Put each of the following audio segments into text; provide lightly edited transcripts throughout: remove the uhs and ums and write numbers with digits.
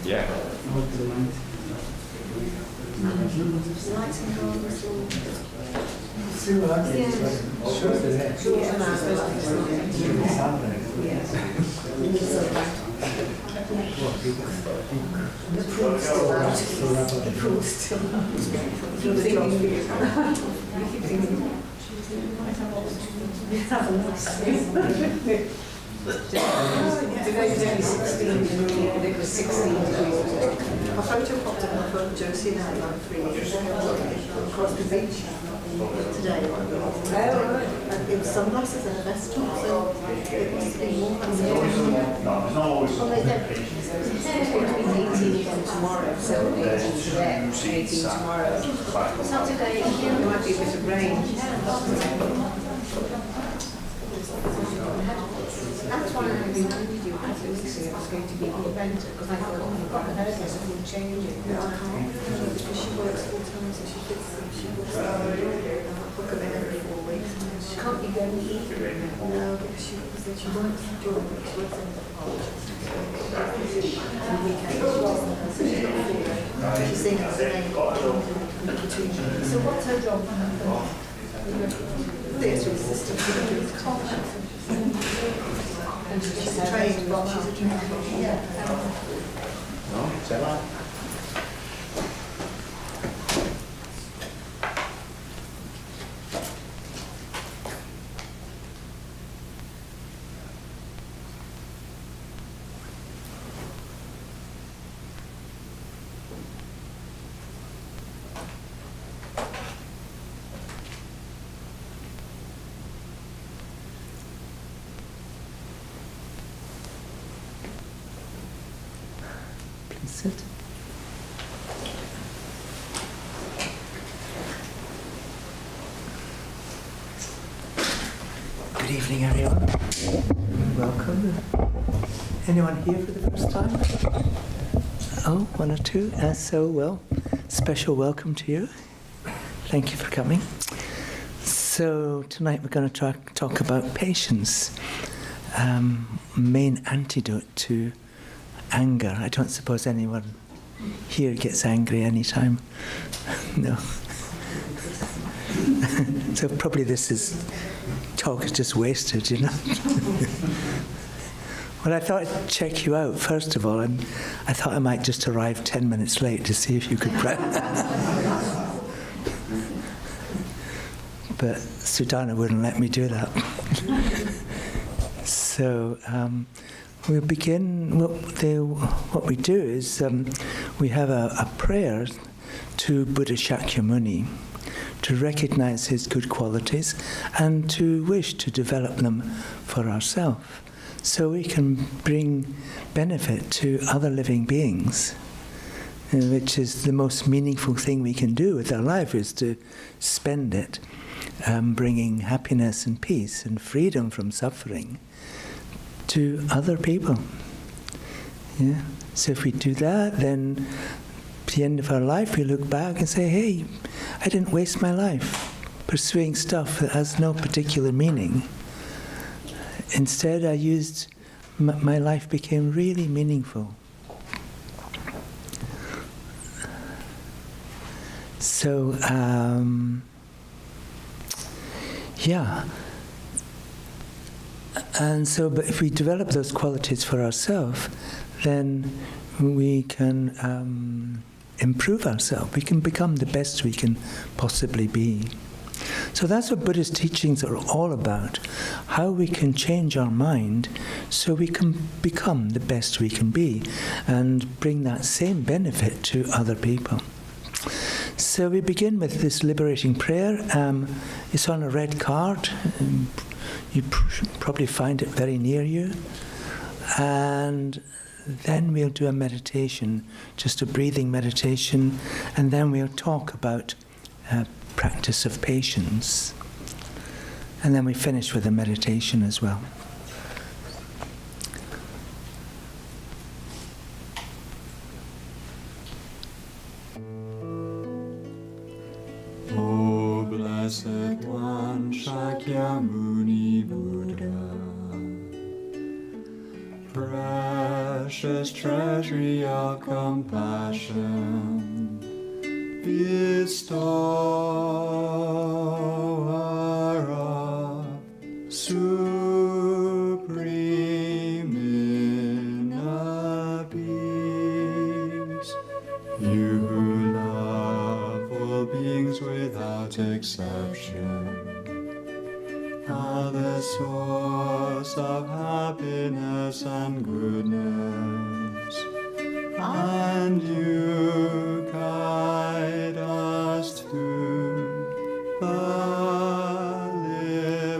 Yeah. Today was only 16 and it was 16 degrees. My photo popped up on my phone, Josie, now like 3 years across the beach today. And it was sunglasses and a vest top, so it must have been warm. Well, it's going to be 18 again tomorrow, so 18 today, 18 tomorrow. Saturday, there might be a bit of rain. That's why I reminded you a couple of weeks ago it was going to be the event, because I thought, oh, you've got to heard this, it will change it. No, I can't, because she works full time, so she works book of it every 4 weeks. She can't be going either. No, because she works during the week, she works in the college. And weekends, so she's not full day. She's saying it's between. So what's her job? Theatre assistant, and she's a trained, yeah. No, say that. Sit. Good evening, everyone. Welcome. Anyone here for the first time? Oh, one or two. Special welcome to you. Thank you for coming. So tonight we're going to talk about patience, main antidote to anger. I don't suppose anyone here gets angry anytime. No. So probably talk is just wasted, you know. Well, I thought I'd check you out first of all, and I thought I might just arrive 10 minutes late to see if you could but Sudana wouldn't let me do that. So we'll begin. What we do is we have a prayer to Buddha Shakyamuni to recognize his good qualities and to wish to develop them for ourselves, so we can bring benefit to other living beings, which is the most meaningful thing we can do with our life, is to spend it bringing happiness and peace and freedom from suffering to other people. Yeah. So if we do that, then at the end of our life we look back and say, hey, I didn't waste my life pursuing stuff that has no particular meaning. Instead, I used my life became really meaningful. So yeah. And so, but if we develop those qualities for ourselves, then we can improve ourselves. We can become the best we can possibly be. So that's what Buddhist teachings are all about, how we can change our mind so we can become the best we can be and bring that same benefit to other people. So we begin with this liberating prayer. It's on a red card. You probably find it very near you. And then we'll do a meditation, just a breathing meditation, and then we'll talk about practice of patience. And then we finish with a meditation as well. O Blessed One, Shakyamuni Buddha, precious treasury of compassion, bestower of supreme inner peace, you who love all beings without exception, are the source of happiness and goodness, and you guide us to the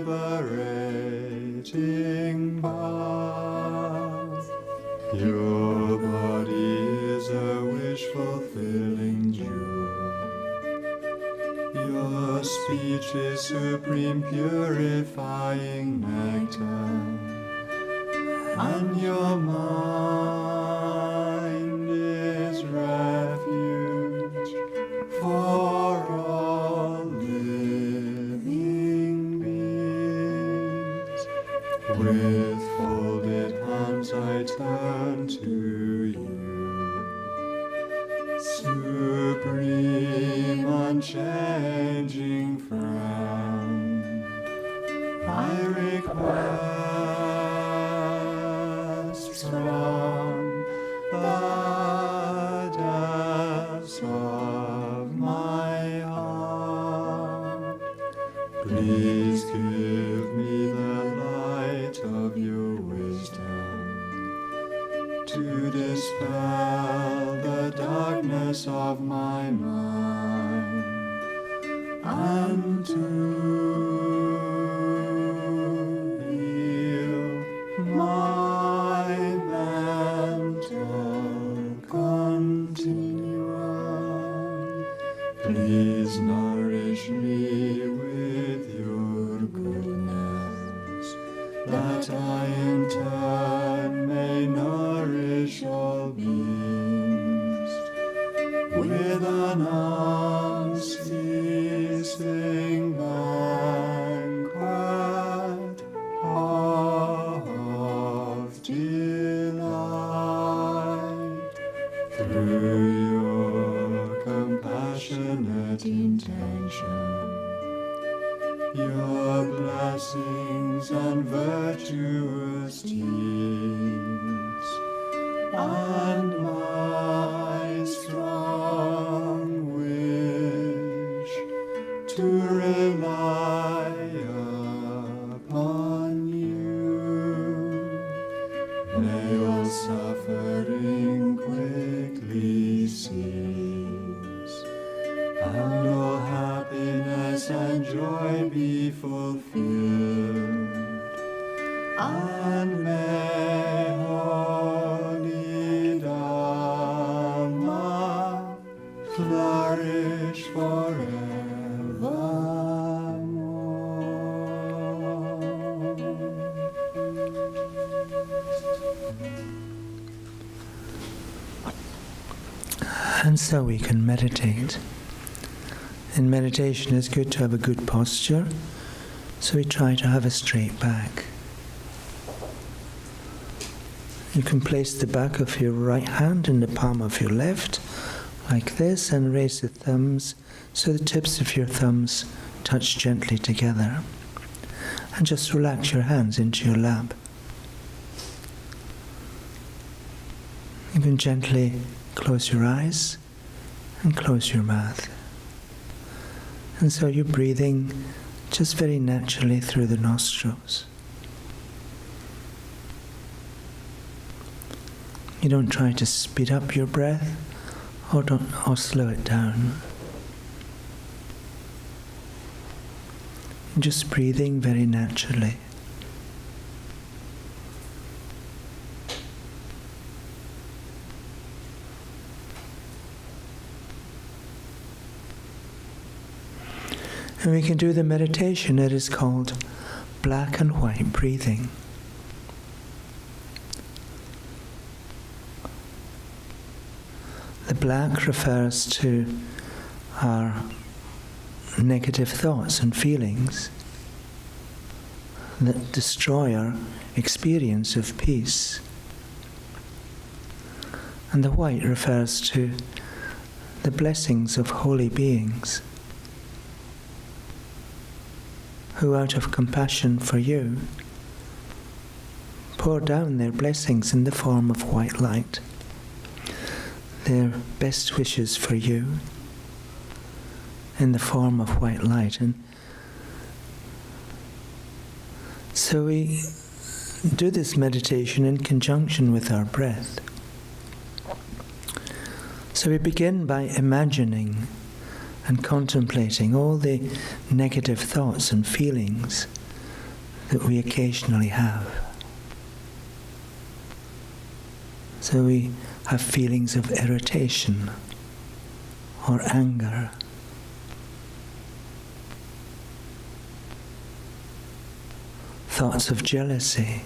liberating path. Your body is a wish-fulfilling jewel. Your speech is supreme purifying nectar, and your mind is refuge for all living beings. With folded hands I turn to you, supreme, unchanging friend. I request from the depths of my heart, please give me the light of your wisdom to dispel the darkness of my mind, and to heal my mental continuum. Please nourish me with your goodness, that I in turn may nourish all beings with an unceasing banquet of delight. Through your compassionate intention, your blessings and virtuous deeds, and my strong wish to rely upon you, may all suffering quickly cease, and all happiness and joy be fulfilled, and may holy Dhamma flourish And so we can meditate. In meditation, it's good to have a good posture, so we try to have a straight back. You can place the back of your right hand in the palm of your left, like this, and raise the thumbs so the tips of your thumbs touch gently together. And just relax your hands into your lap. You can gently close your eyes and close your mouth. And so you're breathing just very naturally through the nostrils. You don't try to speed up your breath or slow it down. Just breathing very naturally. And we can do the meditation that is called black and white breathing. The black refers to our negative thoughts and feelings that destroy our experience of peace. And the white refers to the blessings of holy beings who, out of compassion for you, pour down their blessings in the form of white light, their best wishes for you in the form of white light. And so we do this meditation in conjunction with our breath. So we begin by imagining and contemplating all the negative thoughts and feelings that we occasionally have. So we have feelings of irritation or anger, thoughts of jealousy,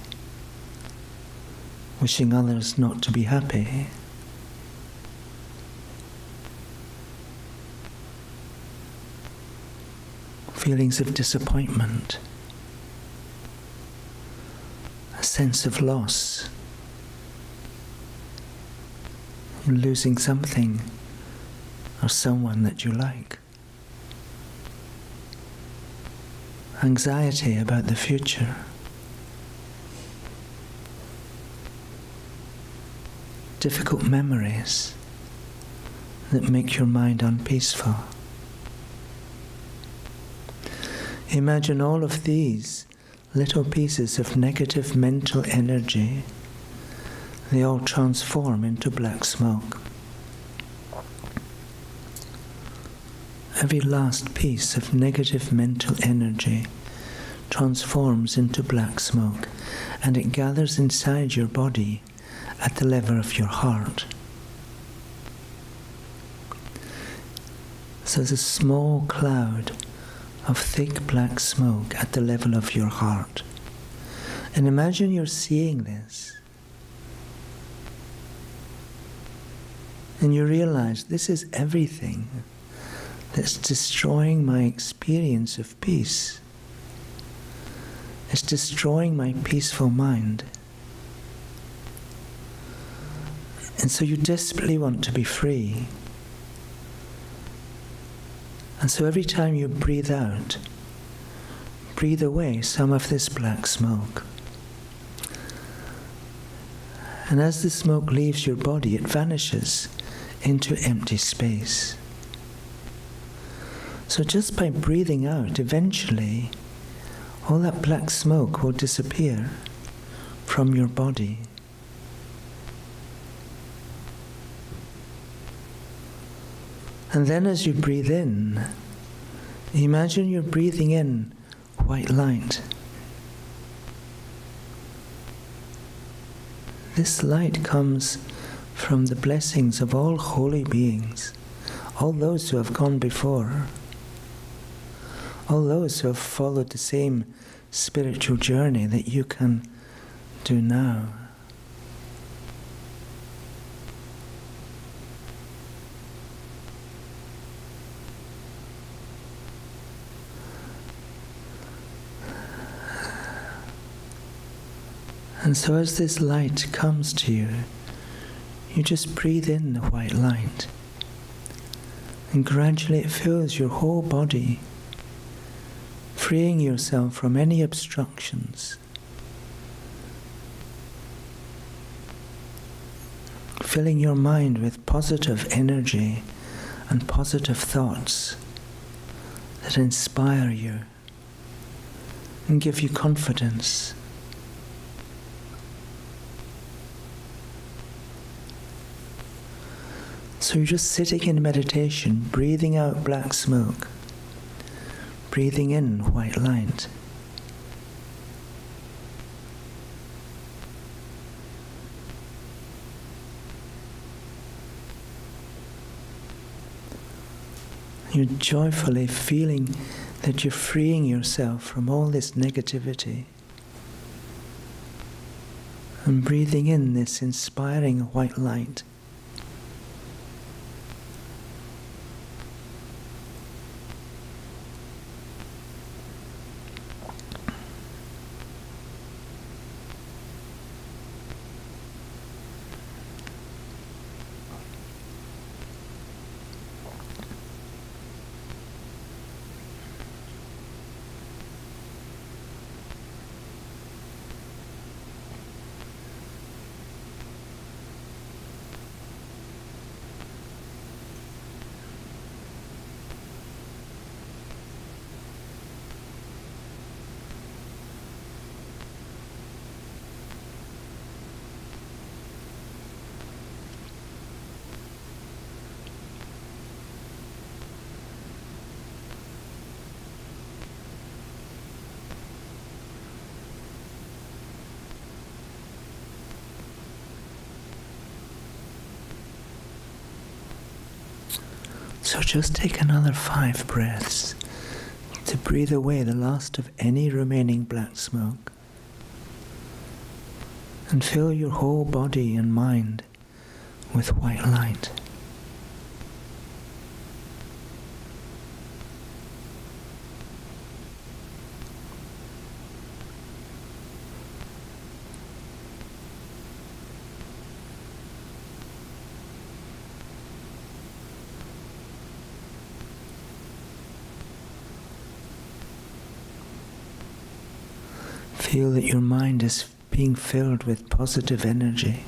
wishing others not to be happy, feelings of disappointment, a sense of loss, losing something or someone that you like, anxiety about the future, difficult memories that make your mind unpeaceful. Imagine all of these little pieces of negative mental energy. They all transform into black smoke. Every last piece of negative mental energy transforms into black smoke, and it gathers inside your body at the level of your heart. So there's a small cloud of thick black smoke at the level of your heart. And imagine you're seeing this. And you realize this is everything that's destroying my experience of peace. It's destroying my peaceful mind. And so you desperately want to be free. And so every time you breathe out, breathe away some of this black smoke. And as the smoke leaves your body, it vanishes into empty space. So just by breathing out, eventually, all that black smoke will disappear from your body. And then as you breathe in, imagine you're breathing in white light. This light comes from the blessings of all holy beings, all those who have gone before, all those who have followed the same spiritual journey that you can do now. And so as this light comes to you, you just breathe in the white light. And gradually it fills your whole body, freeing yourself from any obstructions. Filling your mind with positive energy and positive thoughts that inspire you and give you confidence. So you're just sitting in meditation, breathing out black smoke, breathing in white light. You're joyfully feeling that you're freeing yourself from all this negativity and breathing in this inspiring white light. So just take another 5 breaths to breathe away the last of any remaining black smoke. And fill your whole body and mind with white light. Feel that your mind is being filled with positive energy,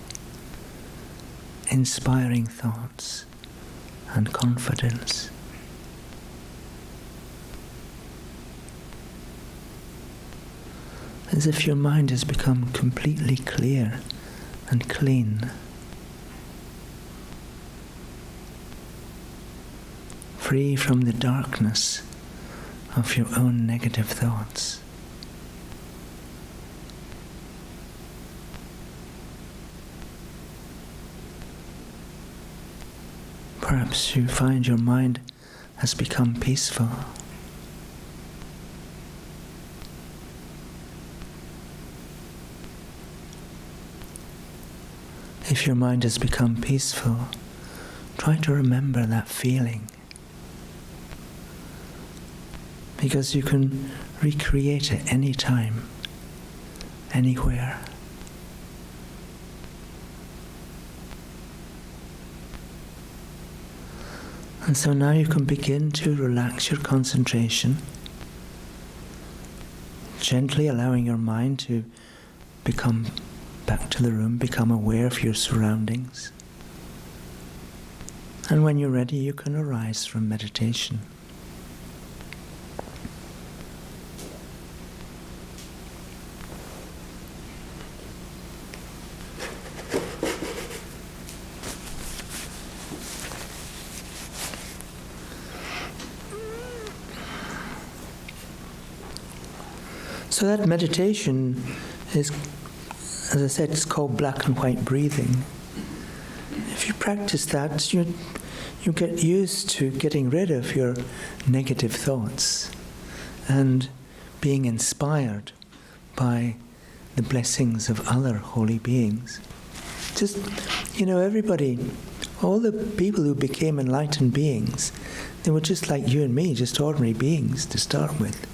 inspiring thoughts and confidence. As if your mind has become completely clear and clean, free from the darkness of your own negative thoughts. Perhaps you find your mind has become peaceful. If your mind has become peaceful, try to remember that feeling. Because you can recreate it anytime, anywhere. And so now you can begin to relax your concentration, gently allowing your mind to become back to the room, become aware of your surroundings. And when you're ready, you can arise from meditation. So that meditation is, as I said, it's called black and white breathing. If you practice that, you get used to getting rid of your negative thoughts and being inspired by the blessings of other holy beings. Just, everybody, all the people who became enlightened beings, they were just like you and me, just ordinary beings to start with.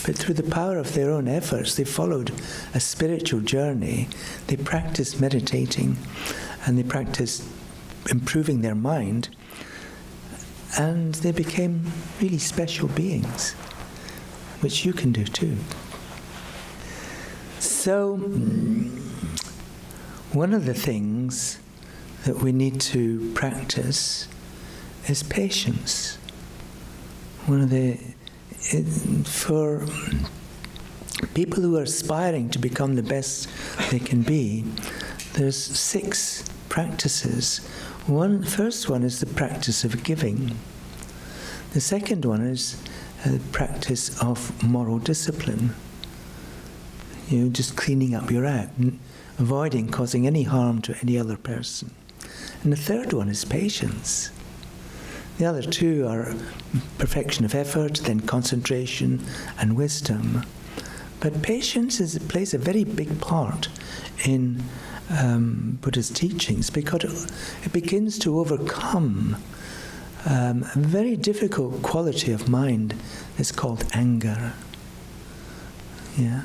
But through the power of their own efforts, they followed a spiritual journey. They practiced meditating and they practiced improving their mind, and they became really special beings, which you can do too. So, one of the things that we need to practice is patience. For people who are aspiring to become the best they can be, there's 6 practices. The first one is the practice of giving. The second one is the practice of moral discipline. Just cleaning up your act, avoiding causing any harm to any other person. And the third one is patience. The other 2 are perfection of effort, then concentration and wisdom. But patience plays a very big part in Buddha's teachings, because it begins to overcome a very difficult quality of mind that's called anger. Yeah.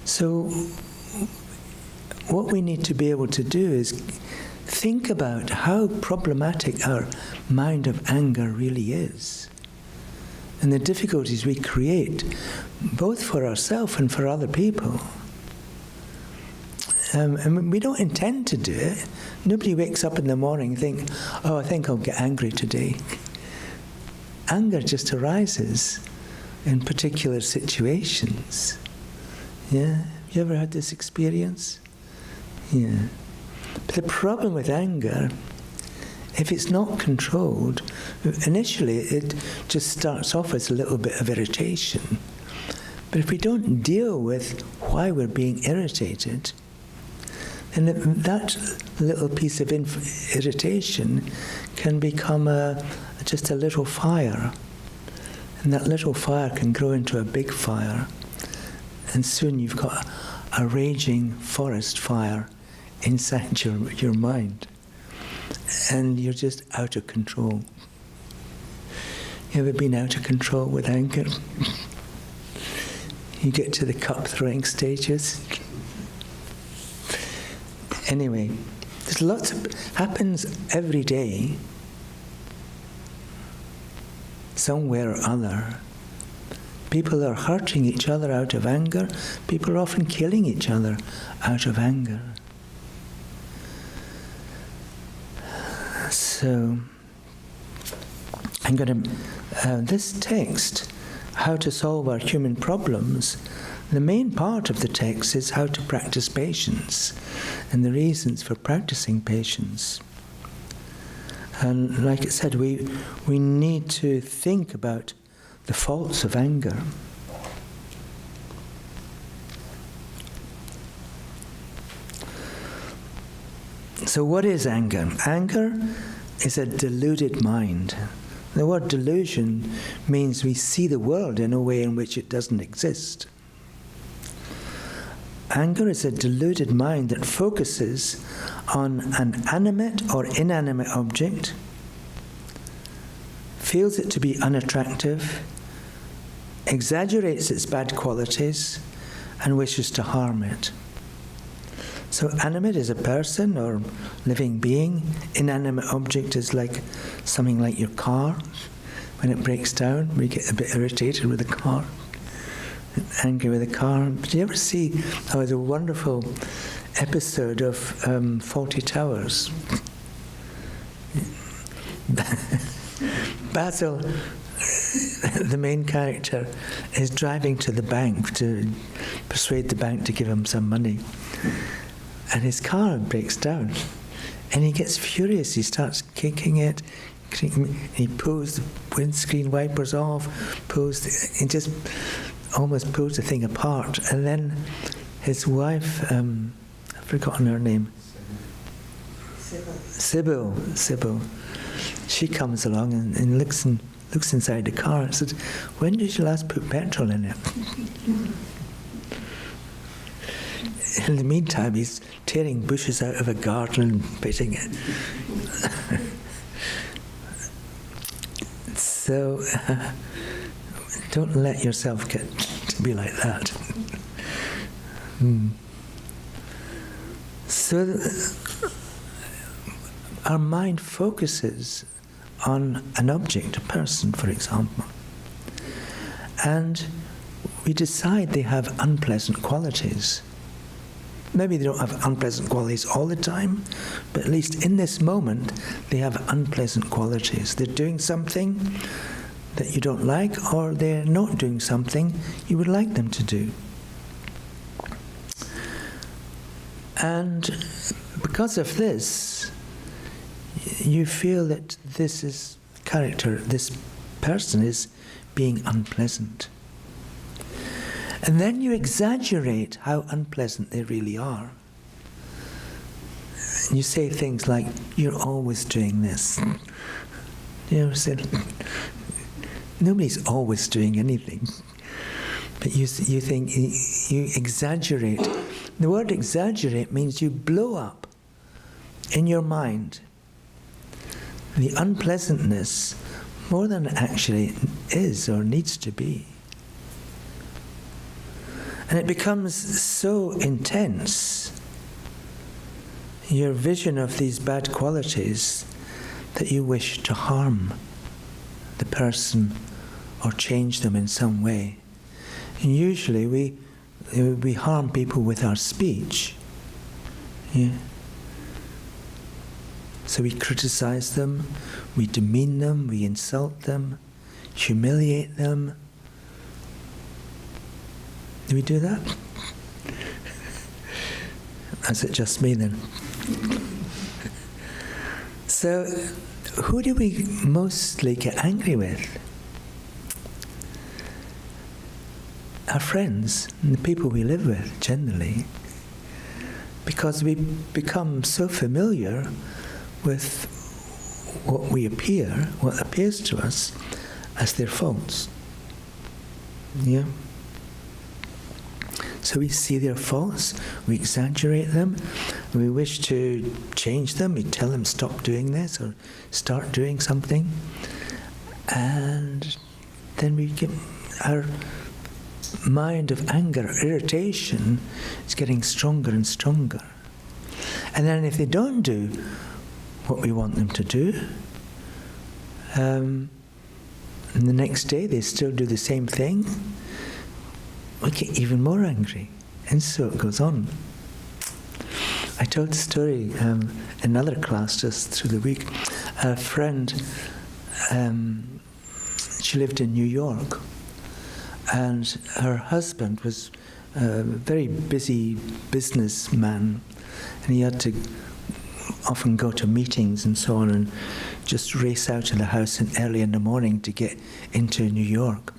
So what we need to be able to do is think about how problematic our mind of anger really is, and the difficulties we create, both for ourselves and for other people. And we don't intend to do it. Nobody wakes up in the morning and think, I think I'll get angry today. Anger just arises in particular situations. Yeah? You ever had this experience? Yeah. But the problem with anger, if it's not controlled, initially it just starts off as a little bit of irritation. But if we don't deal with why we're being irritated, And that little piece of irritation can become just a little fire. And that little fire can grow into a big fire. And soon you've got a raging forest fire inside your mind. And you're just out of control. You ever been out of control with anger? You get to the cup throwing stages. Anyway, there's lots of happens every day, somewhere or other. People are hurting each other out of anger. People are often killing each other out of anger. So, I'm going to, this text, How to Solve Our Human Problems, the main part of the text is how to practice patience and the reasons for practicing patience. And like I said, we need to think about the faults of anger. So what is anger? Anger is a deluded mind. The word delusion means we see the world in a way in which it doesn't exist. Anger is a deluded mind that focuses on an animate or inanimate object, feels it to be unattractive, exaggerates its bad qualities, and wishes to harm it. So animate is a person or living being. Inanimate object is like something like your car. When it breaks down, we get a bit irritated with the car, angry with the car. Did you ever see, there was a wonderful episode of Fawlty Towers. Basil, the main character, is driving to the bank to persuade the bank to give him some money. And his car breaks down. And he gets furious. He starts kicking it. He pulls the windscreen wipers off, he just almost pulls the thing apart. And then his wife, I've forgotten her name. Sybil. She comes along and looks inside the car and says, "When did you last put petrol in it?" In the meantime, he's tearing bushes out of a garden and pitting it. So, don't let yourself get to be like that. So, our mind focuses on an object, a person, for example, and we decide they have unpleasant qualities. Maybe they don't have unpleasant qualities all the time, but at least in this moment, they have unpleasant qualities. They're doing something that you don't like, or they're not doing something you would like them to do. And because of this, you feel that this person is being unpleasant. And then you exaggerate how unpleasant they really are. And you say things like, "You're always doing this." You ever said, nobody's always doing anything. But you think, you exaggerate. The word exaggerate means you blow up in your mind the unpleasantness more than it actually is or needs to be. And it becomes so intense, your vision of these bad qualities, that you wish to harm the person or change them in some way. And usually we harm people with our speech. Yeah. So we criticize them, we demean them, we insult them, humiliate them. Do we do that? Is it just me then? So, who do we mostly get angry with? Our friends and the people we live with, generally. because we become so familiar with what appears to us as their faults. Yeah? So we see their faults, we exaggerate them, we wish to change them, we tell them stop doing this or start doing something, and then we get our mind of anger, irritation is getting stronger and stronger. And then if they don't do what we want them to do, and the next day they still do the same thing, we get even more angry. And so it goes on. I told the story in another class just through the week. A friend, she lived in New York, and her husband was a very busy businessman, and he had to often go to meetings and so on and just race out of the house early in the morning to get into New York.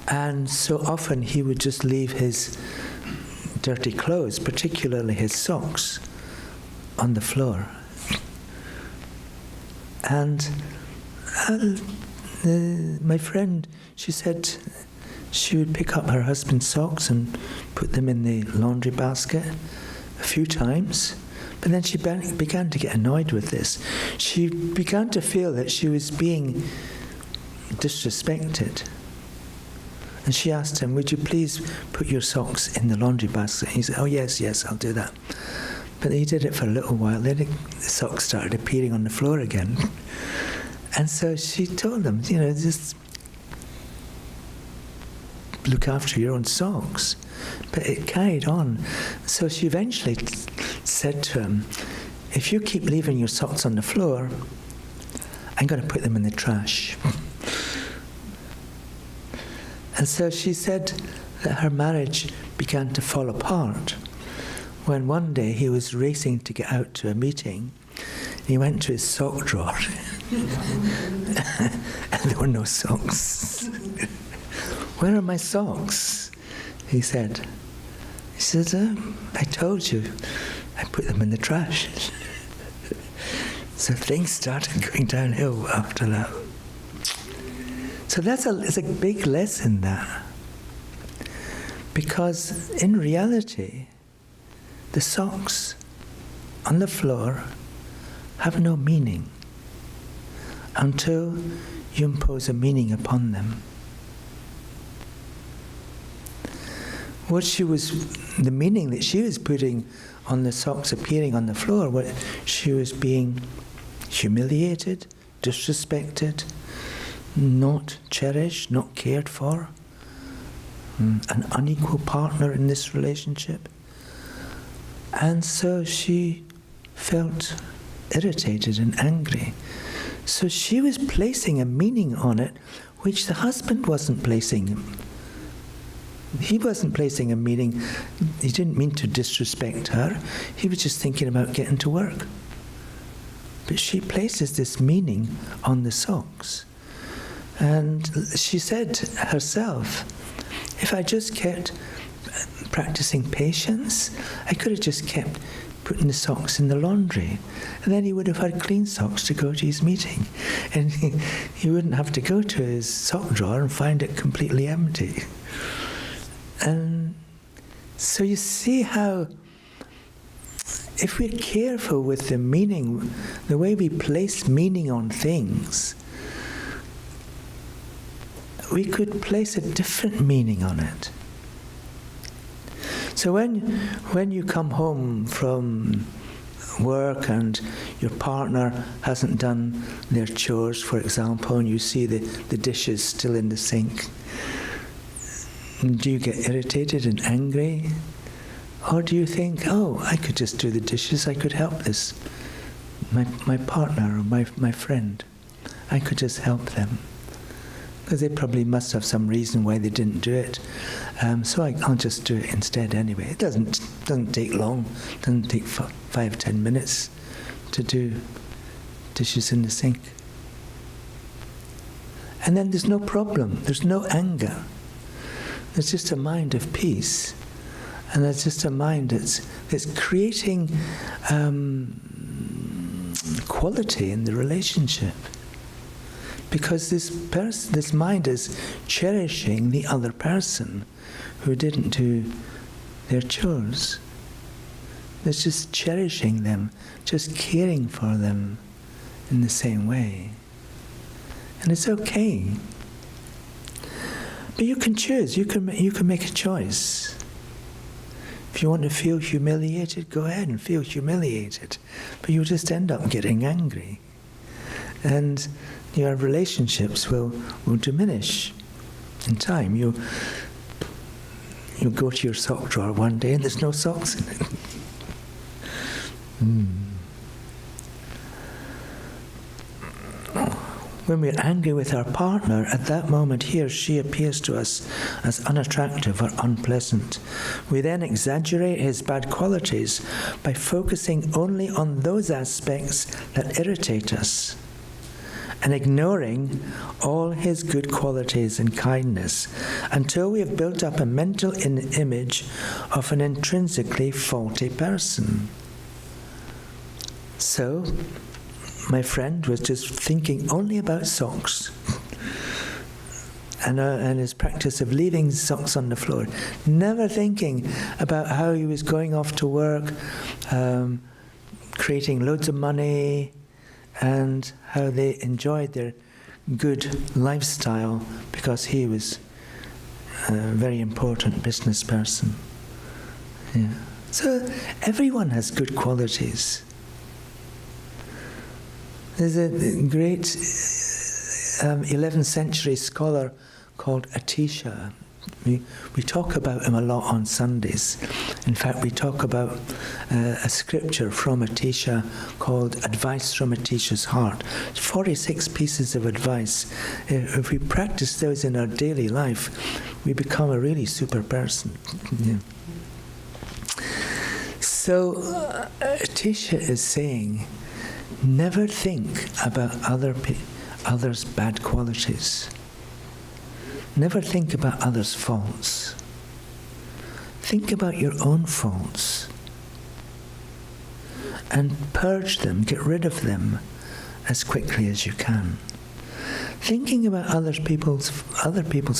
And so often he would just leave his dirty clothes, particularly his socks, on the floor. And my friend, she said she would pick up her husband's socks and put them in the laundry basket a few times, but then she began to get annoyed with this. She began to feel that she was being disrespected. And she asked him, would you please put your socks in the laundry basket? He said, oh yes, I'll do that. But he did it for a little while, then the socks started appearing on the floor again. And so she told him, just look after your own socks. But it carried on. So she eventually said to him, if you keep leaving your socks on the floor, I'm going to put them in the trash. And so she said that her marriage began to fall apart when one day he was racing to get out to a meeting. He went to his sock drawer and there were no socks. Where are my socks? He said. He said, I told you, I put them in the trash. So things started going downhill after that. So it's a big lesson, that. Because in reality, the socks on the floor have no meaning until you impose a meaning upon them. The meaning that she was putting on the socks appearing on the floor, she was being humiliated, disrespected, not cherished, not cared for, an unequal partner in this relationship. And so she felt irritated and angry. So she was placing a meaning on it which the husband wasn't placing. He wasn't placing a meaning. He didn't mean to disrespect her. He was just thinking about getting to work. But she places this meaning on the socks. And she said herself, if I just kept practicing patience, I could have just kept putting the socks in the laundry. And then he would have had clean socks to go to his meeting. And he wouldn't have to go to his sock drawer and find it completely empty. And so you see how, if we're careful with the meaning, the way we place meaning on things, we could place a different meaning on it. So when you come home from work and your partner hasn't done their chores, for example, and you see the dishes still in the sink, do you get irritated and angry? Or do you think, oh, I could just do the dishes, I could help this, my partner or my friend, I could just help them. Because they probably must have some reason why they didn't do it. So I'll just do it instead anyway. It doesn't take long, it doesn't take 5-10 minutes to do dishes in the sink. And then there's no problem, there's no anger. There's just a mind of peace. And it's just a mind that's creating quality in the relationship. Because this mind is cherishing the other person who didn't do their chores. It's just cherishing them, just caring for them in the same way. And it's okay. But you can choose, you can make a choice. If you want to feel humiliated, go ahead and feel humiliated. But you'll just end up getting angry. And your relationships will diminish in time. You'll go to your sock drawer one day and there's no socks in it. When we're angry with our partner, at that moment he or she appears to us as unattractive or unpleasant. We then exaggerate his bad qualities by focusing only on those aspects that irritate us and ignoring all his good qualities and kindness until we have built up a mental image of an intrinsically faulty person. So, my friend was just thinking only about socks and his practice of leaving socks on the floor, never thinking about how he was going off to work, creating loads of money, and how they enjoyed their good lifestyle because he was a very important business person. Yeah. So everyone has good qualities. There's a great 11th century scholar called Atisha. We talk about him a lot on Sundays. In fact, we talk about a scripture from Atisha called Advice from Atisha's Heart. 46 pieces of advice. If we practice those in our daily life, we become a really super person. Yeah. So Atisha is saying, never think about others' bad qualities. Never think about others' faults. Think about your own faults and purge them, get rid of them as quickly as you can. Thinking about other people's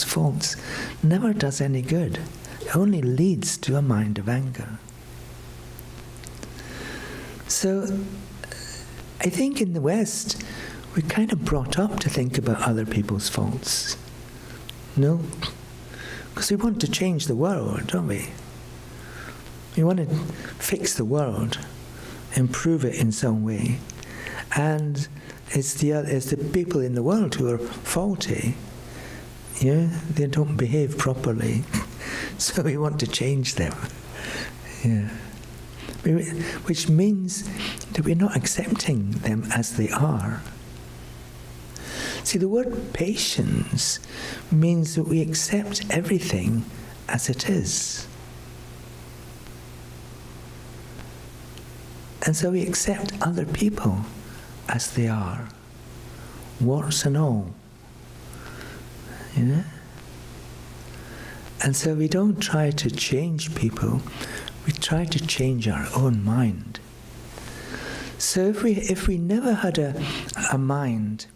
faults never does any good. It only leads to a mind of anger. So, I think in the West, we're kind of brought up to think about other people's faults. No? Because we want to change the world, don't we? We want to fix the world, improve it in some way. And it's the people in the world who are faulty. Yeah? They don't behave properly. So we want to change them. Yeah. Which means that we're not accepting them as they are. See, the word patience means that we accept everything as it is. And so we accept other people as they are, warts and all. You know? And so we don't try to change people, we try to change our own mind. So if we never had a mind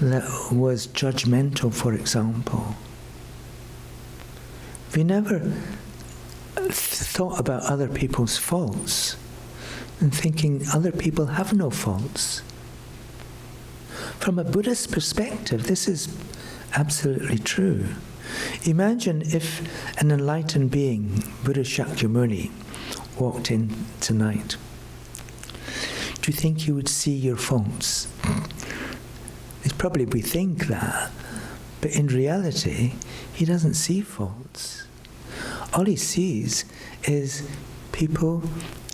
that was judgmental, for example, if we never thought about other people's faults and thinking other people have no faults, from a Buddhist perspective, this is absolutely true. Imagine if an enlightened being, Buddha Shakyamuni, walked in tonight. Do you think he would see your faults? It's probably we think that, but in reality, he doesn't see faults. All he sees is people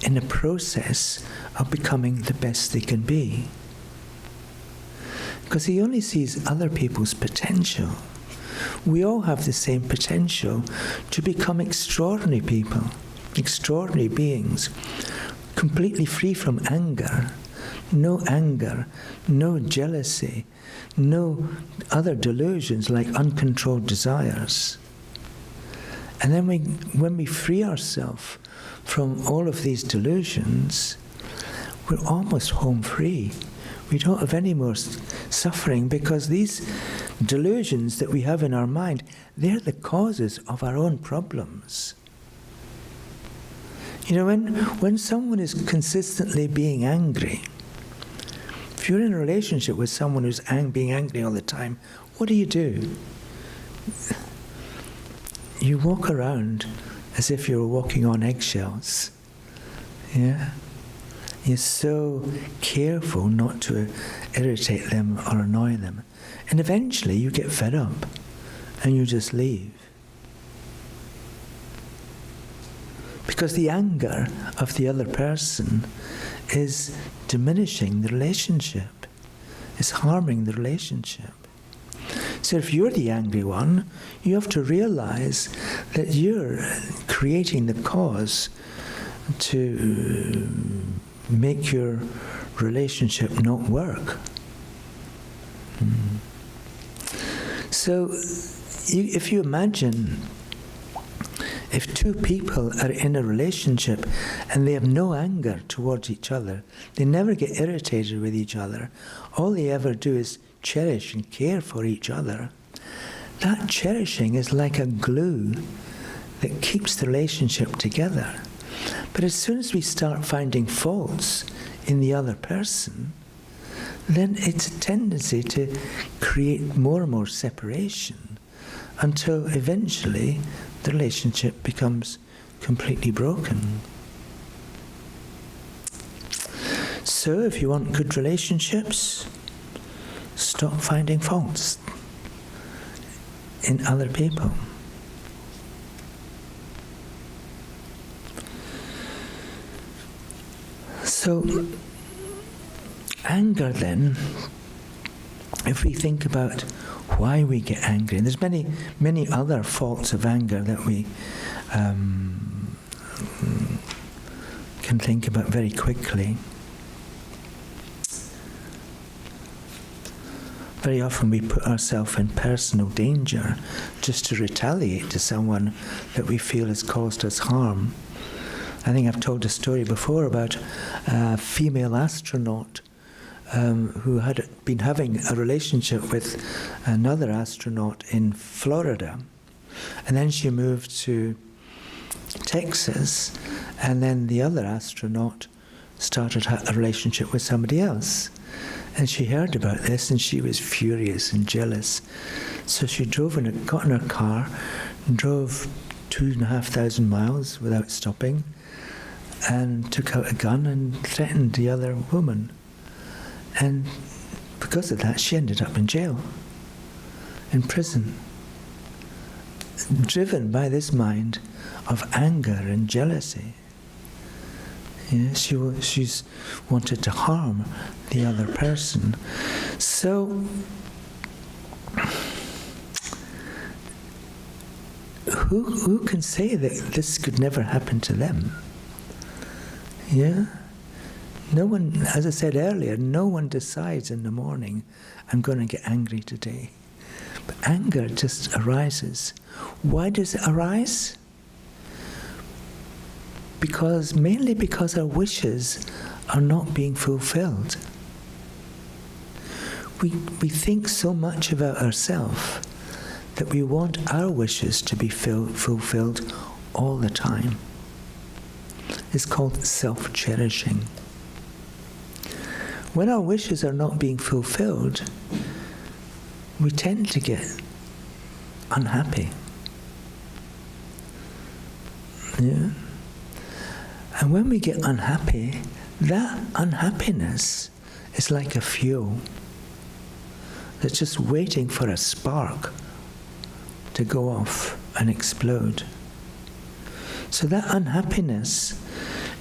in a process of becoming the best they can be. Because he only sees other people's potential. We all have the same potential to become extraordinary people, extraordinary beings, completely free from anger, no jealousy, no other delusions like uncontrolled desires. And then when we free ourselves from all of these delusions, we're almost home free. We don't have any more suffering, because these delusions that we have in our mind, they're the causes of our own problems. You know, when someone is consistently being angry, if you're in a relationship with someone who's being angry all the time, what do? You walk around as if you're walking on eggshells. Yeah? You're so careful not to irritate them or annoy them. And eventually you get fed up and you just leave. Because the anger of the other person is diminishing the relationship. It's harming the relationship. So if you're the angry one, you have to realize that you're creating the cause to make your relationship not work. So if you imagine, if two people are in a relationship and they have no anger towards each other, they never get irritated with each other, all they ever do is cherish and care for each other, that cherishing is like a glue that keeps the relationship together. But as soon as we start finding faults in the other person, then it's a tendency to create more and more separation until eventually the relationship becomes completely broken. So if you want good relationships, stop finding faults in other people. So, anger then, if we think about why we get angry, and there's many other faults of anger that we can think about very quickly. Very often we put ourselves in personal danger just to retaliate to someone that we feel has caused us harm. I think I've told a story before about a female astronaut who had been having a relationship with another astronaut in Florida. And then she moved to Texas, and then the other astronaut started a relationship with somebody else. And she heard about this and she was furious and jealous. So she got in her car and drove 2,500 miles without stopping, and took out a gun and threatened the other woman. And because of that, she ended up in jail, in prison, driven by this mind of anger and jealousy. Yeah, she's wanted to harm the other person. So, who can say that this could never happen to them? Yeah? No one, as I said earlier, no one decides in the morning, I'm going to get angry today. But anger just arises. Why does it arise? Mainly because our wishes are not being fulfilled. We think so much about ourselves that we want our wishes to be fulfilled all the time. It's called self-cherishing. When our wishes are not being fulfilled, we tend to get unhappy. Yeah? And when we get unhappy, that unhappiness is like a fuel that's just waiting for a spark to go off and explode. So that unhappiness,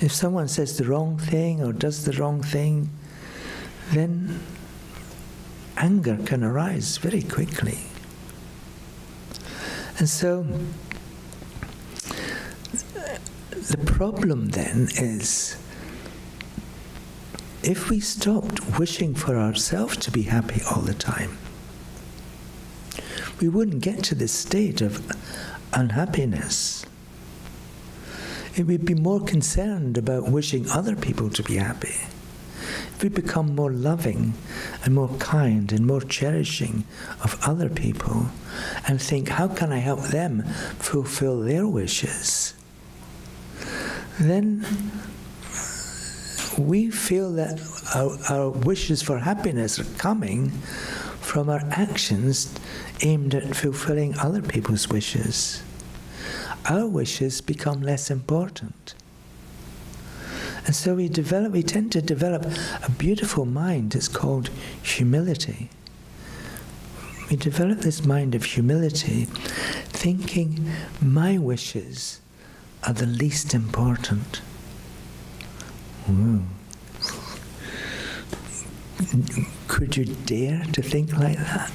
if someone says the wrong thing or does the wrong thing, then anger can arise very quickly. And so the problem then is, if we stopped wishing for ourselves to be happy all the time, we wouldn't get to this state of unhappiness. If we be more concerned about wishing other people to be happy, if we become more loving and more kind and more cherishing of other people and think, how can I help them fulfill their wishes? Then we feel that our wishes for happiness are coming from our actions aimed at fulfilling other people's wishes. Our wishes become less important. And so we tend to develop a beautiful mind. It's called humility. We develop this mind of humility, thinking my wishes are the least important. Could you dare to think like that?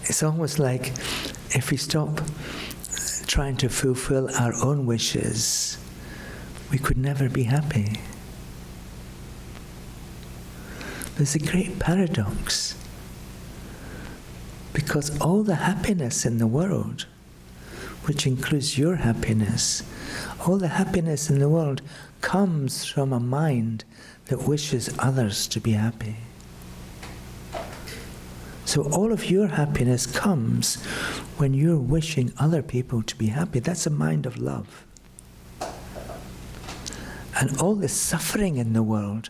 It's almost like if we stop trying to fulfill our own wishes, we could never be happy. There's a great paradox, because all the happiness in the world, which includes your happiness, all the happiness in the world comes from a mind that wishes others to be happy. So all of your happiness comes when you're wishing other people to be happy. That's a mind of love. And all the suffering in the world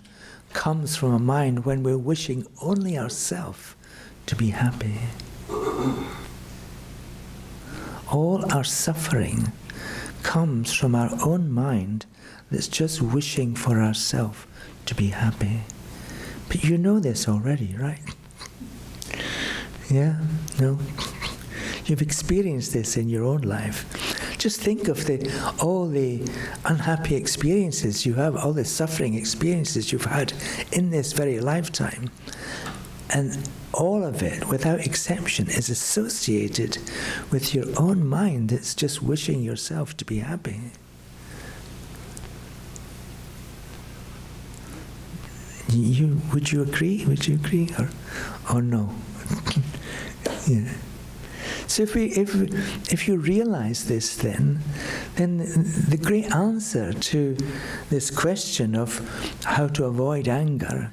comes from a mind when we're wishing only ourselves to be happy. All our suffering comes from our own mind that's just wishing for ourselves to be happy. But you know this already, right? Yeah? No? You've experienced this in your own life. Just think of all the unhappy experiences you have, all the suffering experiences you've had in this very lifetime. And all of it, without exception, is associated with your own mind that's just wishing yourself to be happy. Would you agree? Would you agree? Or no? Yeah. So if you realize this, then the great answer to this question of how to avoid anger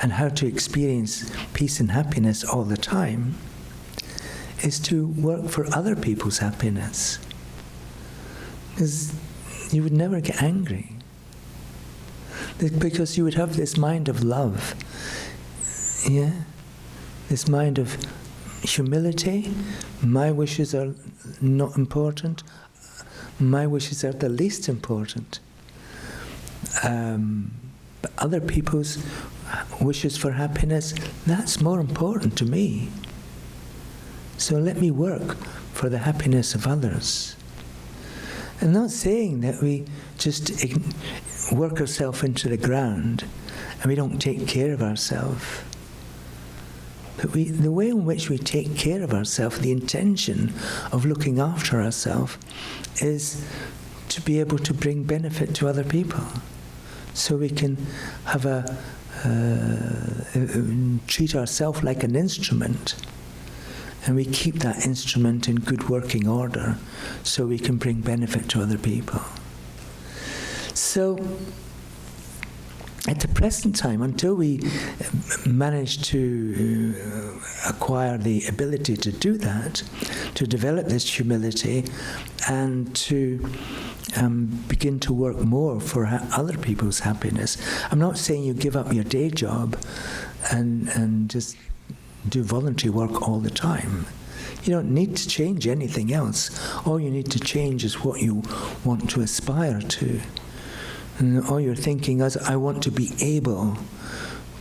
and how to experience peace and happiness all the time is to work for other people's happiness. Because you would never get angry. Because you would have this mind of love. Yeah? This mind of humility. My wishes are not important. My wishes are the least important. But other people's wishes for happiness, that's more important to me. So let me work for the happiness of others. I'm not saying that we just work ourselves into the ground and we don't take care of ourselves. But the way in which we take care of ourselves, the intention of looking after ourselves, is to be able to bring benefit to other people. So we can have treat ourselves like an instrument, and we keep that instrument in good working order so we can bring benefit to other people. So at the present time, until we manage to acquire the ability to do that, to develop this humility and to begin to work more for other people's happiness. I'm not saying you give up your day job and just do voluntary work all the time. You don't need to change anything else. All you need to change is what you want to aspire to. And all you're thinking is, I want to be able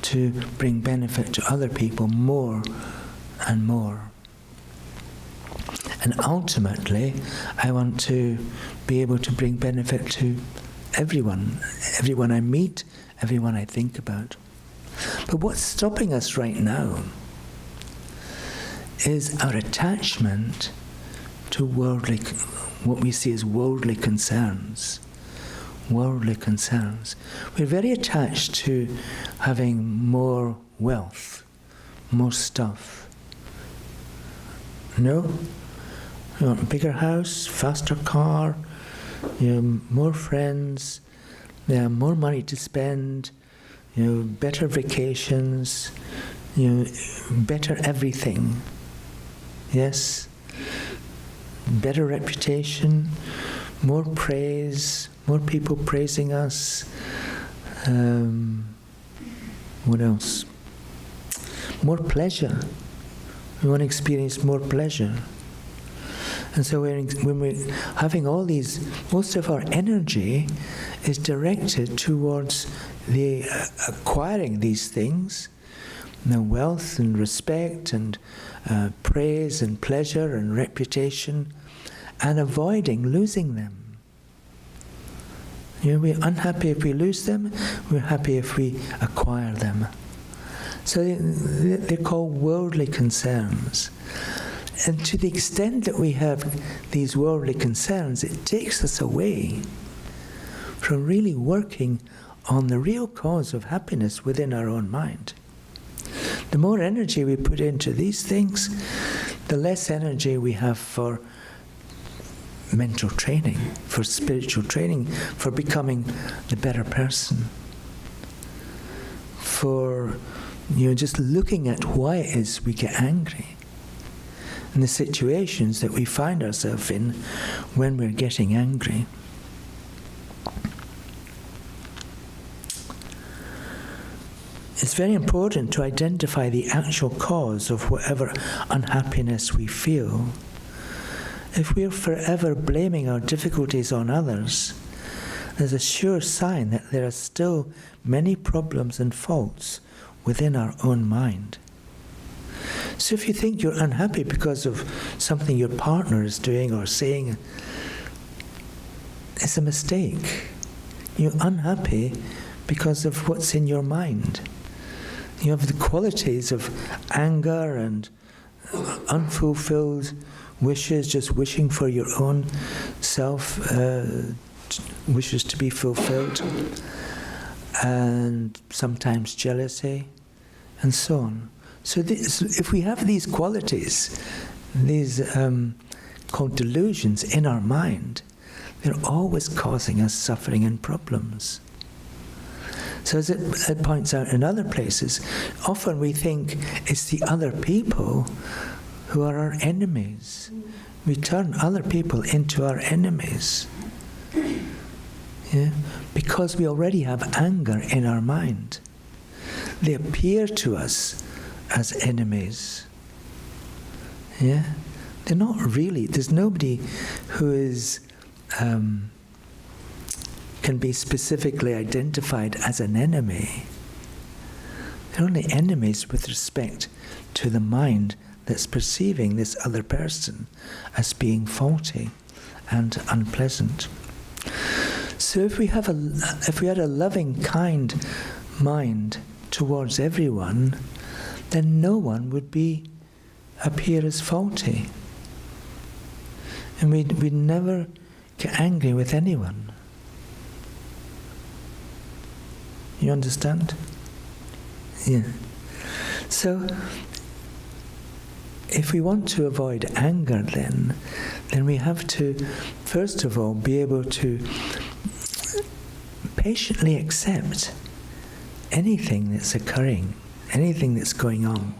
to bring benefit to other people more and more. And ultimately, I want to be able to bring benefit to everyone I meet, everyone I think about. But what's stopping us right now is our attachment to what we see as worldly concerns. Worldly concerns. We're very attached to having more wealth, more stuff. No? You want a bigger house, faster car, more friends, more money to spend, better vacations, better everything. Yes? Better reputation, more praise, more people praising us. What else? More pleasure. We want to experience more pleasure. And so when we're having all these, most of our energy is directed towards the acquiring these things, wealth and respect and praise and pleasure and reputation, and avoiding losing them. We're unhappy if we lose them, we're happy if we acquire them. So they're called worldly concerns. And to the extent that we have these worldly concerns, it takes us away from really working on the real cause of happiness within our own mind. The more energy we put into these things, the less energy we have for mental training, for spiritual training, for becoming the better person, for just looking at why it is we get angry and the situations that we find ourselves in when we're getting angry. It's very important to identify the actual cause of whatever unhappiness we feel. If we're forever blaming our difficulties on others, there's a sure sign that there are still many problems and faults within our own mind. So if you think you're unhappy because of something your partner is doing or saying, it's a mistake. You're unhappy because of what's in your mind. You have the qualities of anger and unfulfilled wishes, just wishing for your own self, wishes to be fulfilled, and sometimes jealousy, and so on. So if we have these qualities, these called delusions in our mind, they're always causing us suffering and problems. So as it points out in other places, often we think it's the other people who are our enemies. We turn other people into our enemies. Because we already have anger in our mind. They appear to us as enemies. They're not really. There's nobody who is can be specifically identified as an enemy. They're only enemies with respect to the mind that's perceiving this other person as being faulty and unpleasant. So if we had a loving, kind mind towards everyone, then no one would appear as faulty. And we'd never get angry with anyone. You understand? Yeah. So, if we want to avoid anger then we have to, first of all, be able to patiently accept anything that's occurring, anything that's going on.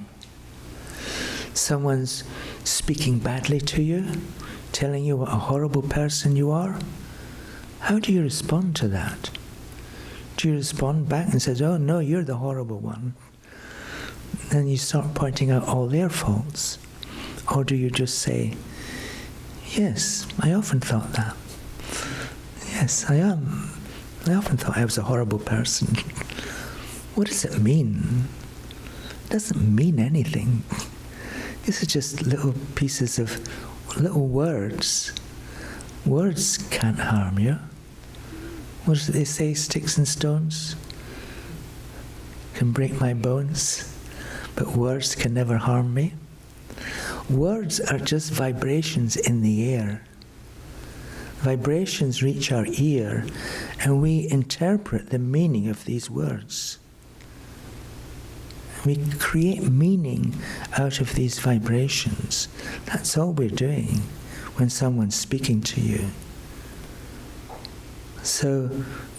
Someone's speaking badly to you, telling you what a horrible person you are. How do you respond to that? Do you respond back and say, "Oh no, you're the horrible one"? Then you start pointing out all their faults. Or do you just say, "Yes, I often thought that. Yes, I am. I often thought I was a horrible person." What does it mean? It doesn't mean anything. These are just little pieces of little words. Words can't harm you. What do they say? Sticks and stones can break my bones, but words can never harm me. Words are just vibrations in the air. Vibrations reach our ear, and we interpret the meaning of these words. We create meaning out of these vibrations. That's all we're doing when someone's speaking to you. So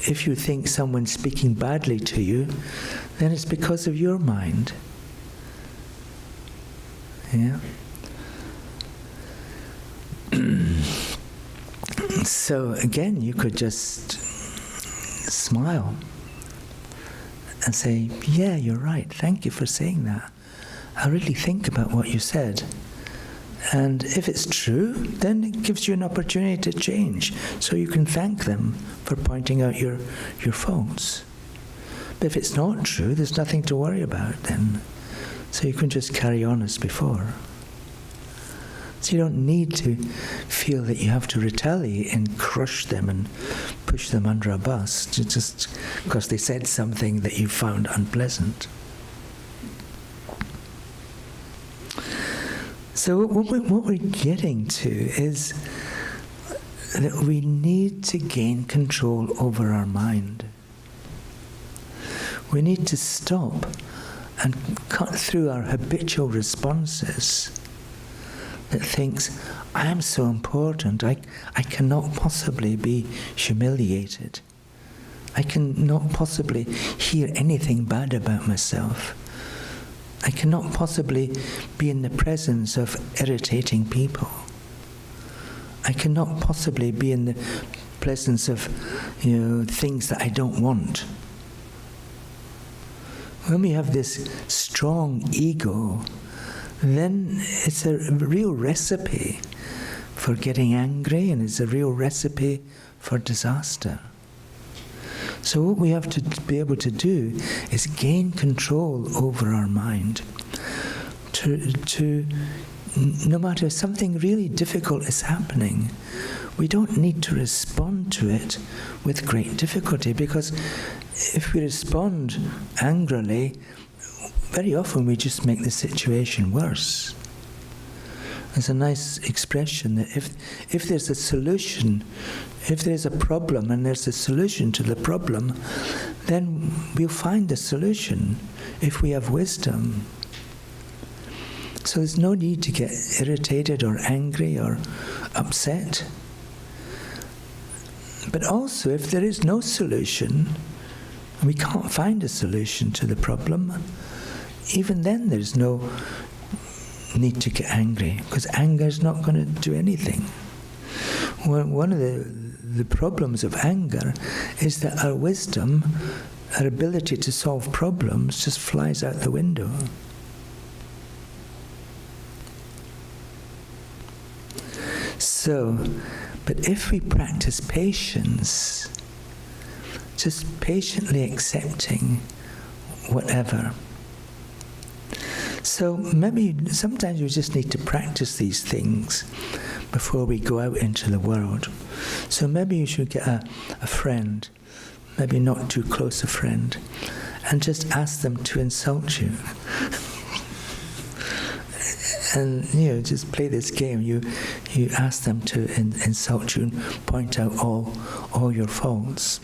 if you think someone's speaking badly to you, then it's because of your mind. Yeah? So again, you could just smile and say, yeah, you're right, thank you for saying that. I'll really think about what you said. And if it's true, then it gives you an opportunity to change, so you can thank them for pointing out your faults. But if it's not true, there's nothing to worry about then. So you can just carry on as before. So you don't need to feel that you have to retaliate and crush them and push them under a bus just because they said something that you found unpleasant. So what we're getting to is that we need to gain control over our mind. We need to stop and cut through our habitual responses that thinks, I am so important, I cannot possibly be humiliated. I cannot possibly hear anything bad about myself. I cannot possibly be in the presence of irritating people. I cannot possibly be in the presence of, things that I don't want. When we have this strong ego, then it's a real recipe for getting angry, and it's a real recipe for disaster. So what we have to be able to do is gain control over our mind. To no matter if something really difficult is happening, we don't need to respond to it with great difficulty, because if we respond angrily, very often we just make the situation worse. There's a nice expression that if there's a solution, if there's a problem and there's a solution to the problem, then we'll find the solution if we have wisdom. So there's no need to get irritated or angry or upset. But also, if there is no solution, and we can't find a solution to the problem, even then there's no need to get angry, because anger is not going to do anything. One of the problems of anger is that our wisdom, our ability to solve problems, just flies out the window. So, but if we practice patience, just patiently accepting whatever. So maybe sometimes we just need to practice these things before we go out into the world. So maybe you should get a friend, maybe not too close a friend, and just ask them to insult you. And just play this game. You ask them to insult you and point out all your faults.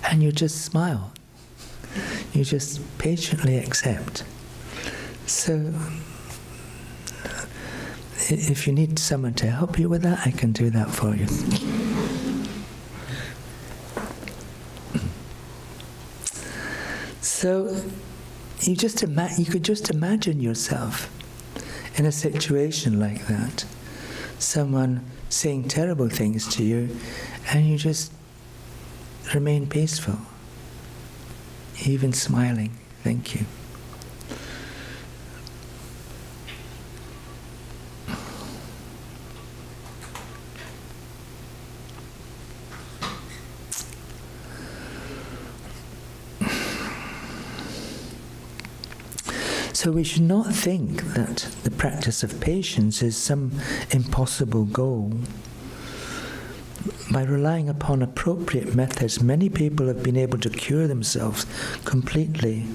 And you just smile. You just patiently accept. So, if you need someone to help you with that, I can do that for you. So, you could just imagine yourself in a situation like that. Someone saying terrible things to you, and you just remain peaceful. Even smiling. Thank you. So we should not think that the practice of patience is some impossible goal. By relying upon appropriate methods, many people have been able to cure themselves completely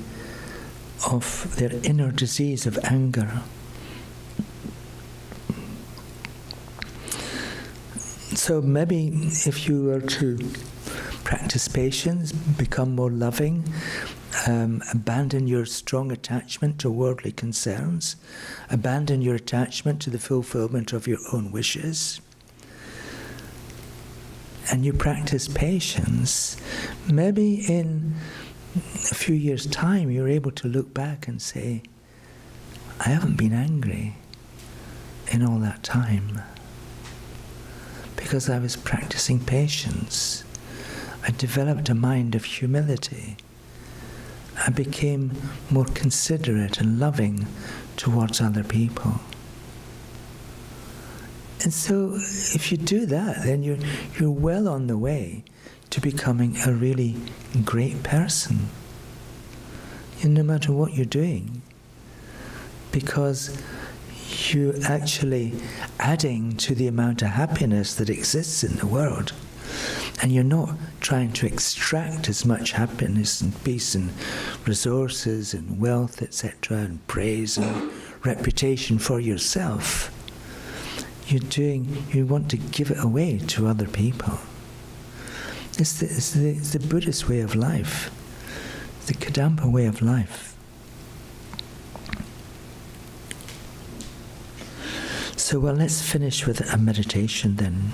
of their inner disease of anger. So maybe if you were to practice patience, become more loving, abandon your strong attachment to worldly concerns, abandon your attachment to the fulfillment of your own wishes, and you practice patience, maybe in a few years' time you're able to look back and say, I haven't been angry in all that time because I was practicing patience. I developed a mind of humility. I became more considerate and loving towards other people. And so if you do that, then you're well on the way to becoming a really great person. And no matter what you're doing, because you're actually adding to the amount of happiness that exists in the world. And you're not trying to extract as much happiness and peace and resources and wealth, etc., and praise and reputation for yourself. You want to give it away to other people. It's the Buddhist way of life, the Kadampa way of life. So, well, let's finish with a meditation then.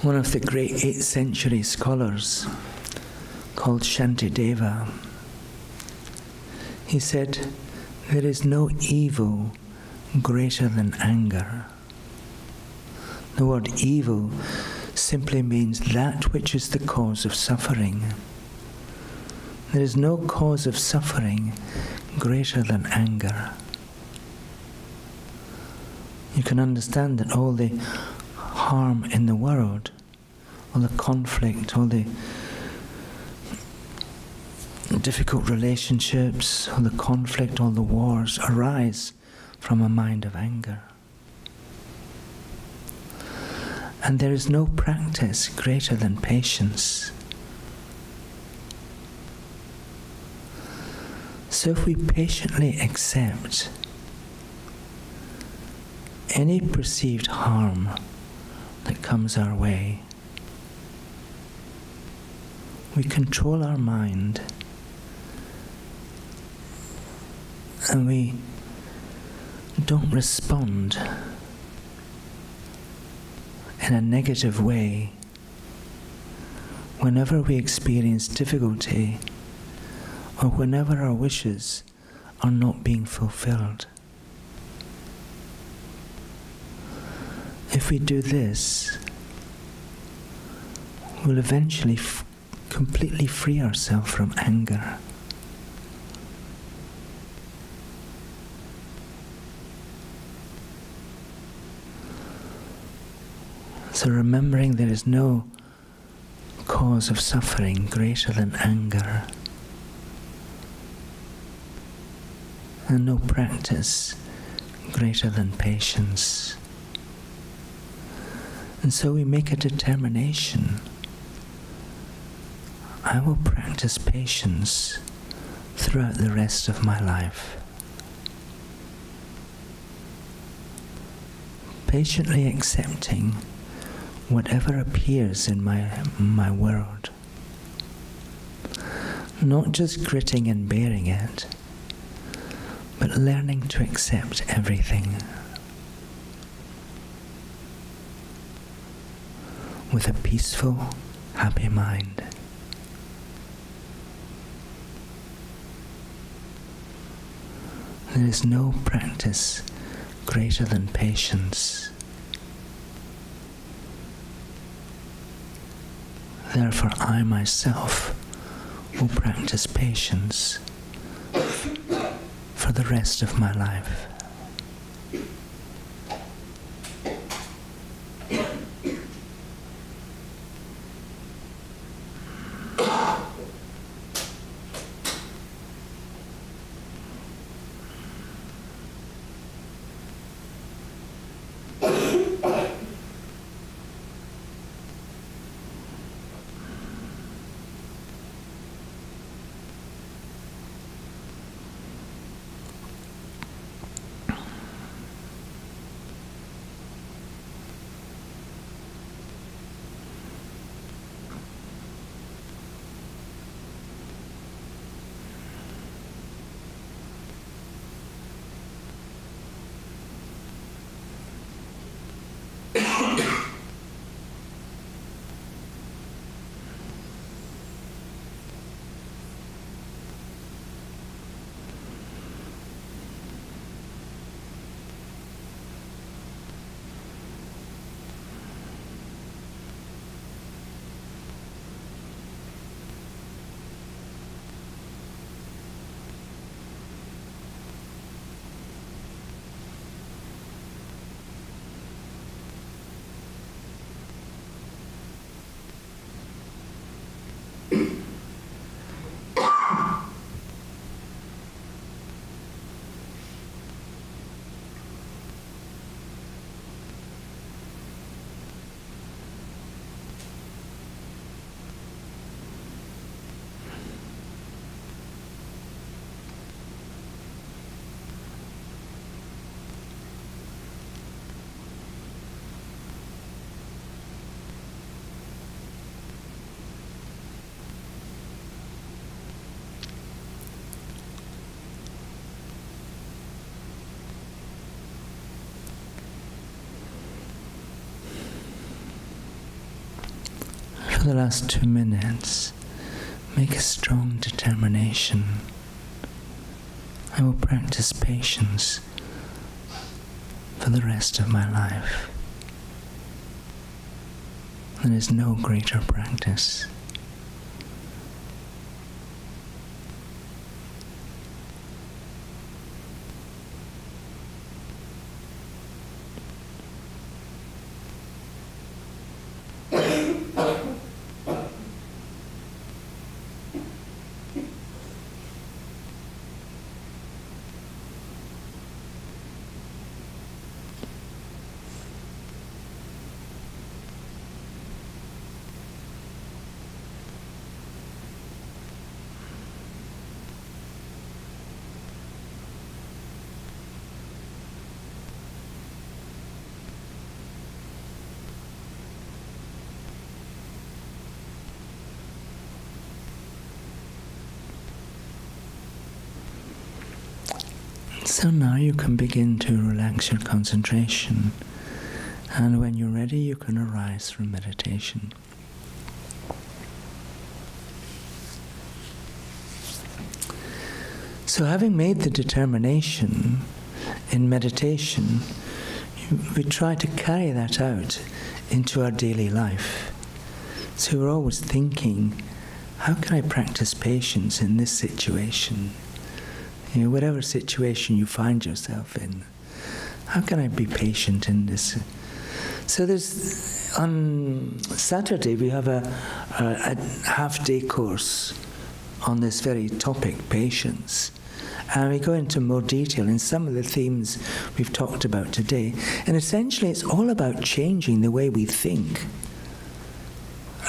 One of the great 8th century scholars, called Shantideva, he said, there is no evil greater than anger. The word evil simply means that which is the cause of suffering. There is no cause of suffering greater than anger. You can understand that all the harm in the world, all the conflict, all the difficult relationships, all the conflict, all the wars arise from a mind of anger. And there is no practice greater than patience. So if we patiently accept any perceived harm that comes our way, we control our mind and we don't respond in a negative way whenever we experience difficulty or whenever our wishes are not being fulfilled. If we do this, we'll eventually completely free ourselves from anger. So remembering there is no cause of suffering greater than anger, and no practice greater than patience. And so we make a determination. I will practice patience throughout the rest of my life. Patiently accepting whatever appears in my world. Not just gritting and bearing it, but learning to accept everything with a peaceful, happy mind. There is no practice greater than patience. Therefore, I myself will practice patience for the rest of my life. for the last 2 minutes, make a strong determination. I will practice patience for the rest of my life. There is no greater practice. So now you can begin to relax your concentration, and when you're ready you can arise from meditation. So having made the determination in meditation, we try to carry that out into our daily life. So we're always thinking, how can I practice patience in this situation? You know, whatever situation you find yourself in, how can I be patient in this? So there's, on Saturday we have a half-day course on this very topic, patience. And we go into more detail in some of the themes we've talked about today. And essentially it's all about changing the way we think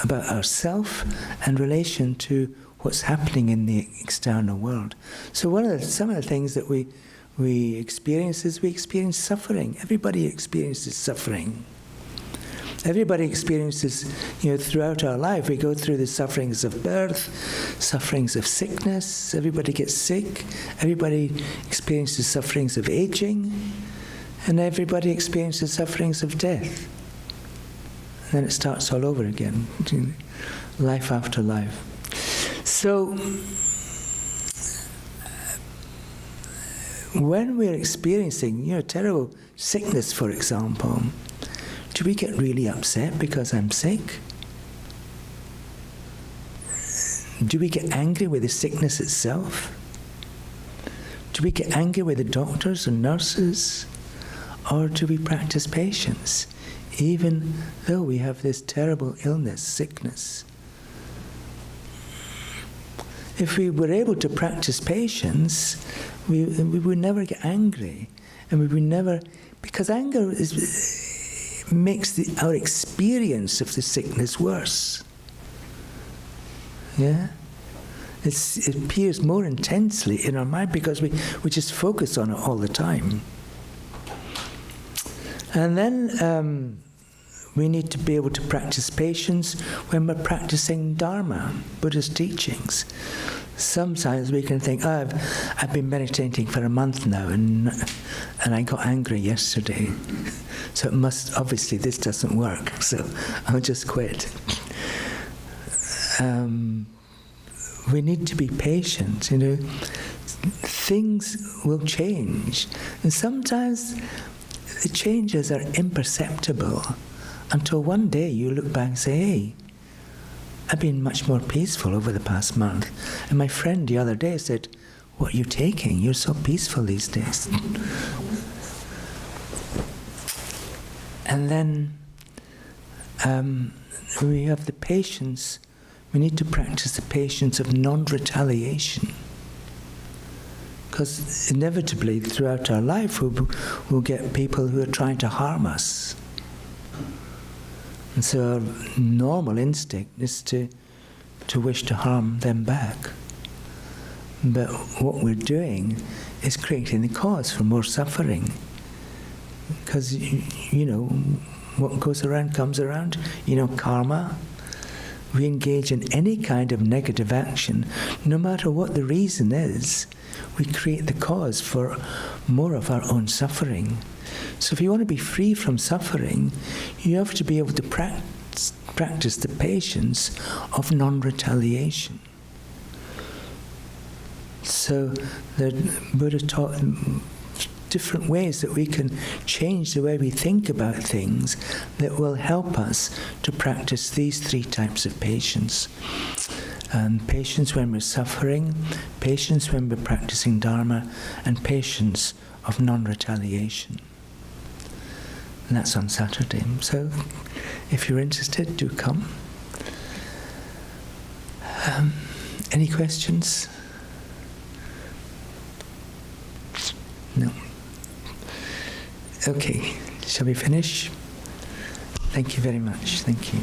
about ourselves and relation to what's happening in the external world. So some of the things that we experience is we experience suffering. Everybody experiences suffering. Everybody experiences, throughout our life, we go through the sufferings of birth, sufferings of sickness, everybody gets sick, everybody experiences sufferings of aging, and everybody experiences sufferings of death. And then it starts all over again, life after life. So, when we're experiencing, terrible sickness, for example, do we get really upset because I'm sick? Do we get angry with the sickness itself? Do we get angry with the doctors and nurses? Or do we practice patience, even though we have this terrible illness, sickness? If we were able to practice patience, we would never get angry, and we would never, because anger makes our experience of the sickness worse. Yeah, it appears more intensely in our mind because we just focus on it all the time. And then we need to be able to practice patience when we're practicing Dharma, Buddhist teachings. Sometimes we can think, I've been meditating for a month now and I got angry yesterday. So it must, obviously this doesn't work, so I'll just quit. We need to be patient, Things will change. And sometimes the changes are imperceptible until one day you look back and say, hey, I've been much more peaceful over the past month. And my friend the other day said, what are you taking? You're so peaceful these days. And then we have the patience. We need to practice the patience of non-retaliation. Because inevitably throughout our life we'll get people who are trying to harm us. And so our normal instinct is to wish to harm them back. But what we're doing is creating the cause for more suffering. Because, what goes around comes around. Karma. We engage in any kind of negative action, no matter what the reason is, we create the cause for more of our own suffering. So if you want to be free from suffering, you have to be able to practice the patience of non-retaliation. So the Buddha taught different ways that we can change the way we think about things that will help us to practice these three types of patience. Patience when we're suffering, patience when we're practicing Dharma, and patience of non-retaliation. And that's on Saturday. So if you're interested, do come. Any questions? No. Okay, shall we finish? Thank you very much. Thank you.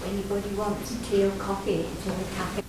Anybody wants tea or coffee? It's in the cafe.